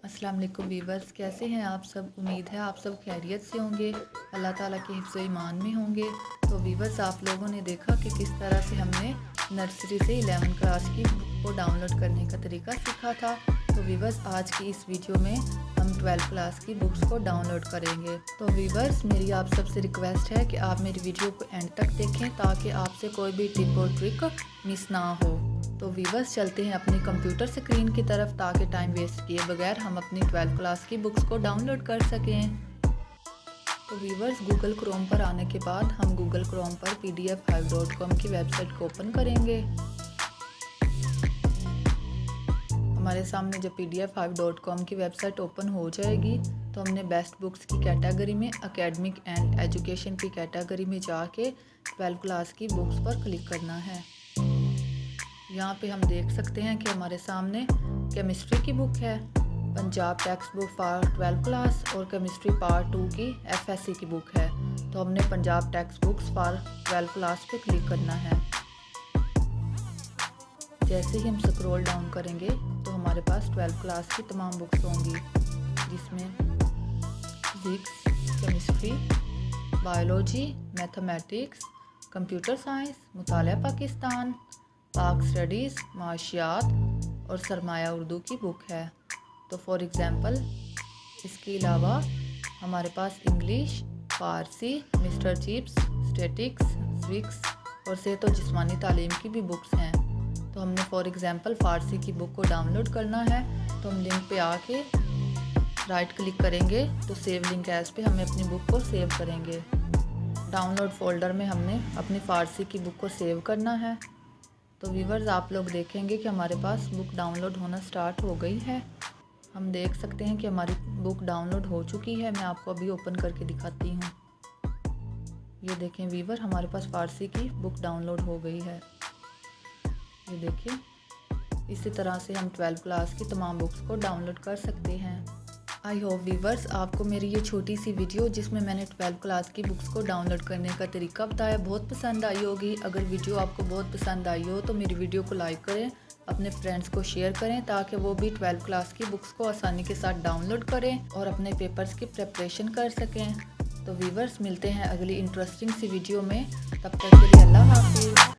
अस्सलाम वालेकुम वीवर्स, कैसे हैं आप सब। उम्मीद है आप सब खैरियत से होंगे, अल्लाह ताला के हिफ्ज़ ईमान में होंगे। तो वीवर्स, आप लोगों ने देखा कि किस तरह से हमने नर्सरी से 11 क्लास की बुक को डाउनलोड करने का तरीका सीखा था। तो वीवर्स, आज की इस वीडियो में हम 12 क्लास की बुक्स को डाउनलोड करेंगे। तो वीवर्स, मेरी आप सबसे रिक्वेस्ट है कि आप मेरी वीडियो को एंड तक देखें ताकि आपसे कोई भी टिप और ट्रिक मिस ना हो। तो वीवर्स, चलते हैं अपनी कंप्यूटर स्क्रीन की तरफ ताकि टाइम वेस्ट किए बगैर हम अपनी 12 क्लास की बुक्स को डाउनलोड कर सकें। तो वीवर्स, गूगल क्रोम पर आने के बाद हम गूगल क्रोम पर pdf5.com की वेबसाइट को ओपन करेंगे। हमारे सामने जब pdf5.com की वेबसाइट ओपन हो जाएगी तो हमने बेस्ट बुक्स की कैटेगरी में एकेडमिक एंड एजुकेशन की कैटेगरी में जाके 12 क्लास की बुक्स पर क्लिक करना है। यहाँ पे हम देख सकते हैं कि हमारे सामने केमिस्ट्री की बुक है, Punjab text book for 12 class और केमिस्ट्री पार्ट 2 की एफएससी की बुक है। तो हमने Punjab text books for 12 class पे क्लिक करना है। जैसे ही हम स्क्रॉल डाउन करेंगे तो हमारे पास 12 क्लास की तमाम बुक्स होंगी, जिसमें physics, chemistry, biology, mathematics, computer science, मुतालिया पाकिस्तान, पाक स्टडीज़, माशियात और सरमाया उर्दू की बुक है। तो फॉर एग्ज़ाम्पल, इसके अलावा हमारे पास इंग्लिश, फ़ारसी, मिस्टर चिप्स, स्टैटिक्स, स्विक्स और सेहत और जिस्मानी तालीम की भी बुक्स हैं। तो हमने फॉर एग्ज़ाम्पल फ़ारसी की बुक को डाउनलोड करना है। तो हम लिंक पे आके राइट क्लिक करेंगे तो सेव लिंक एज़ पे हमें अपनी बुक को सेव करेंगे। डाउनलोड फ़ोल्डर में हमने अपनी फ़ारसी की बुक को सेव करना है। तो व्यूवर्स, आप लोग देखेंगे कि हमारे पास बुक डाउनलोड होना स्टार्ट हो गई है। हम देख सकते हैं कि हमारी बुक डाउनलोड हो चुकी है। मैं आपको अभी ओपन करके दिखाती हूँ। ये देखें व्यूवर, हमारे पास फ़ारसी की बुक डाउनलोड हो गई है। ये देखिए, इसी तरह से हम 12 क्लास की तमाम बुक्स को डाउनलोड कर सकते हैं। आई होप व्यूवर्स, आपको मेरी ये छोटी सी वीडियो जिसमें मैंने 12 क्लास की बुक्स को डाउनलोड करने का तरीका बताया बहुत पसंद आई होगी। अगर वीडियो आपको बहुत पसंद आई हो तो मेरी वीडियो को लाइक करें, अपने फ्रेंड्स को शेयर करें ताकि वो भी 12 क्लास की बुक्स को आसानी के साथ डाउनलोड करें और अपने पेपर्स की प्रिपरेशन कर सकें। तो व्यूवर्स, मिलते हैं अगली इंटरेस्टिंग सी वीडियो में। तब तक के लिए अल्लाह हाफिज़।